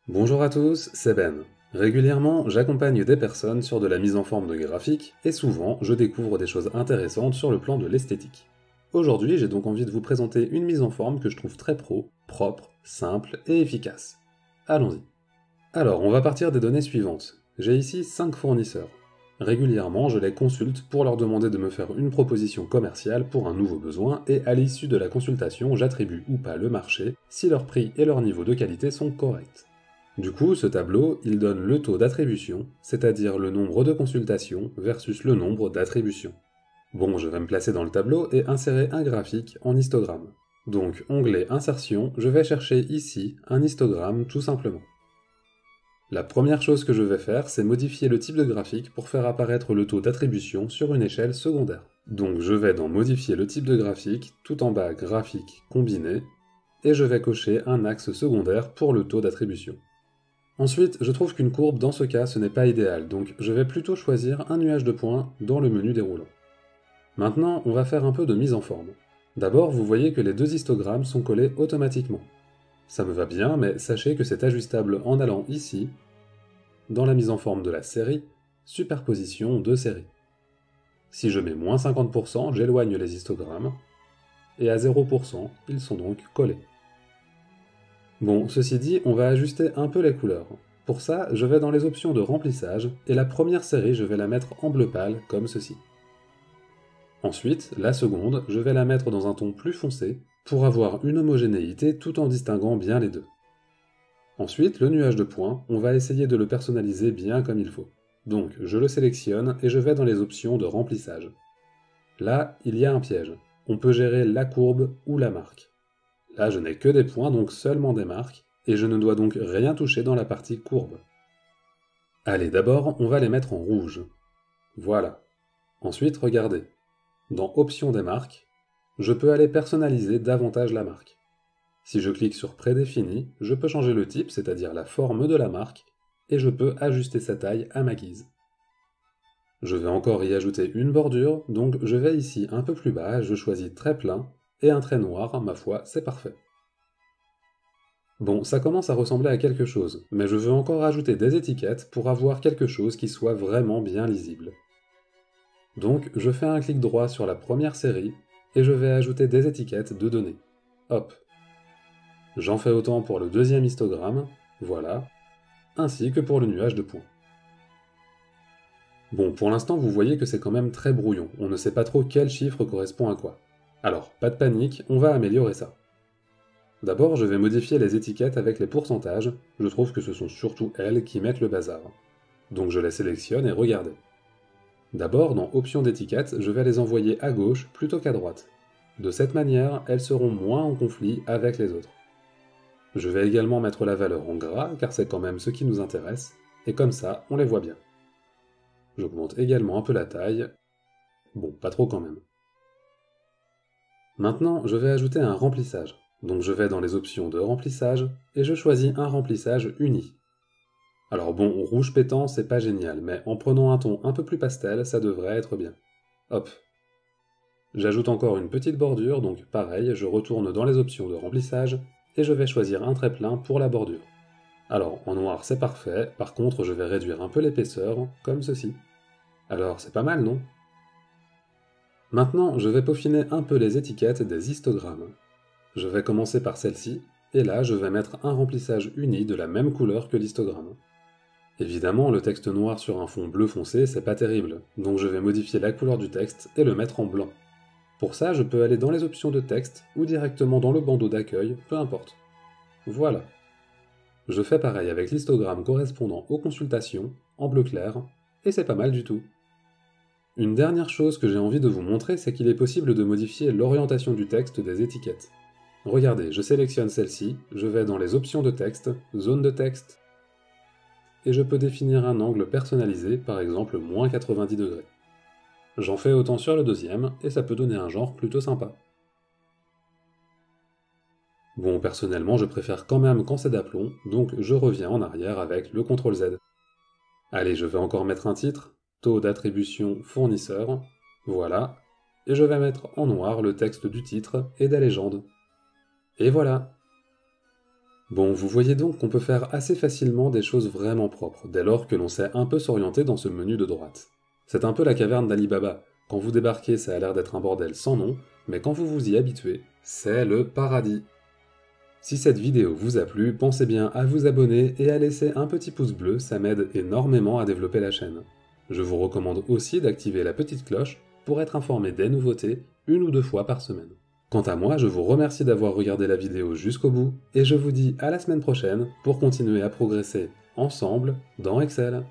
Bonjour à tous, c'est Ben. Régulièrement, j'accompagne des personnes sur de la mise en forme de graphiques, et souvent, je découvre des choses intéressantes sur le plan de l'esthétique. Aujourd'hui, j'ai donc envie de vous présenter une mise en forme que je trouve très pro, propre, simple et efficace. Allons-y. Alors, on va partir des données suivantes. J'ai ici 5 fournisseurs. Régulièrement, je les consulte pour leur demander de me faire une proposition commerciale pour un nouveau besoin, et à l'issue de la consultation, j'attribue ou pas le marché si leur prix et leur niveau de qualité sont corrects. Du coup, ce tableau, il donne le taux d'attribution, c'est-à-dire le nombre de consultations versus le nombre d'attributions. Bon, je vais me placer dans le tableau et insérer un graphique en histogramme. Donc, onglet Insertion, je vais chercher ici un histogramme tout simplement. La première chose que je vais faire, c'est modifier le type de graphique pour faire apparaître le taux d'attribution sur une échelle secondaire. Donc je vais dans Modifier le type de graphique, tout en bas Graphique combiné, et je vais cocher un axe secondaire pour le taux d'attribution. Ensuite, je trouve qu'une courbe dans ce cas ce n'est pas idéal, donc je vais plutôt choisir un nuage de points dans le menu déroulant. Maintenant, on va faire un peu de mise en forme. D'abord, vous voyez que les deux histogrammes sont collés automatiquement. Ça me va bien, mais sachez que c'est ajustable en allant ici, dans la mise en forme de la série, superposition de séries. Si je mets moins 50%, j'éloigne les histogrammes, et à 0%, ils sont donc collés. Bon, ceci dit, on va ajuster un peu les couleurs. Pour ça, je vais dans les options de remplissage, et la première série, je vais la mettre en bleu pâle, comme ceci. Ensuite, la seconde, je vais la mettre dans un ton plus foncé, pour avoir une homogénéité tout en distinguant bien les deux. Ensuite, le nuage de points, on va essayer de le personnaliser bien comme il faut. Donc, je le sélectionne et je vais dans les options de remplissage. Là, il y a un piège. On peut gérer la courbe ou la marque. Là, je n'ai que des points, donc seulement des marques, et je ne dois donc rien toucher dans la partie courbe. Allez, d'abord, on va les mettre en rouge. Voilà. Ensuite, regardez. Dans Options des marques, je peux aller personnaliser davantage la marque. Si je clique sur Prédéfini, je peux changer le type, c'est-à-dire la forme de la marque, et je peux ajuster sa taille à ma guise. Je vais encore y ajouter une bordure, donc je vais ici un peu plus bas, je choisis Très plein, et un trait noir, ma foi, c'est parfait. Bon, ça commence à ressembler à quelque chose, mais je veux encore ajouter des étiquettes pour avoir quelque chose qui soit vraiment bien lisible. Donc, je fais un clic droit sur la première série, et je vais ajouter des étiquettes de données. Hop. J'en fais autant pour le deuxième histogramme, voilà, ainsi que pour le nuage de points. Bon, pour l'instant, vous voyez que c'est quand même très brouillon, on ne sait pas trop quel chiffre correspond à quoi. Alors, pas de panique, on va améliorer ça. D'abord, je vais modifier les étiquettes avec les pourcentages, je trouve que ce sont surtout elles qui mettent le bazar. Donc je les sélectionne et regardez. D'abord, dans Options d'étiquettes, je vais les envoyer à gauche plutôt qu'à droite. De cette manière, elles seront moins en conflit avec les autres. Je vais également mettre la valeur en gras, car c'est quand même ce qui nous intéresse, et comme ça, on les voit bien. J'augmente également un peu la taille. Bon, pas trop quand même. Maintenant, je vais ajouter un remplissage. Donc je vais dans les options de remplissage, et je choisis un remplissage uni. Alors bon, rouge pétant, c'est pas génial, mais en prenant un ton un peu plus pastel, ça devrait être bien. Hop. J'ajoute encore une petite bordure, donc pareil, je retourne dans les options de remplissage, et je vais choisir un trait plein pour la bordure. Alors, en noir c'est parfait, par contre je vais réduire un peu l'épaisseur, comme ceci. Alors c'est pas mal, non? Maintenant, je vais peaufiner un peu les étiquettes des histogrammes. Je vais commencer par celle-ci, et là je vais mettre un remplissage uni de la même couleur que l'histogramme. Évidemment, le texte noir sur un fond bleu foncé, c'est pas terrible, donc je vais modifier la couleur du texte et le mettre en blanc. Pour ça, je peux aller dans les options de texte, ou directement dans le bandeau d'accueil, peu importe. Voilà. Je fais pareil avec l'histogramme correspondant aux consultations, en bleu clair, et c'est pas mal du tout. Une dernière chose que j'ai envie de vous montrer, c'est qu'il est possible de modifier l'orientation du texte des étiquettes. Regardez, je sélectionne celle-ci, je vais dans les options de texte, zone de texte, et je peux définir un angle personnalisé, par exemple moins 90 degrés. J'en fais autant sur le deuxième, et ça peut donner un genre plutôt sympa. Bon, personnellement, je préfère quand même quand c'est d'aplomb, donc je reviens en arrière avec le CTRL Z. Allez, je vais encore mettre un titre, taux d'attribution fournisseur, voilà, et je vais mettre en noir le texte du titre et des légendes. Et voilà! Bon, vous voyez donc qu'on peut faire assez facilement des choses vraiment propres, dès lors que l'on sait un peu s'orienter dans ce menu de droite. C'est un peu la caverne d'Ali Baba. Quand vous débarquez, ça a l'air d'être un bordel sans nom, mais quand vous vous y habituez, c'est le paradis. Si cette vidéo vous a plu, pensez bien à vous abonner et à laisser un petit pouce bleu, ça m'aide énormément à développer la chaîne. Je vous recommande aussi d'activer la petite cloche pour être informé des nouveautés 1 ou 2 fois par semaine. Quant à moi, je vous remercie d'avoir regardé la vidéo jusqu'au bout et je vous dis à la semaine prochaine pour continuer à progresser ensemble dans Excel.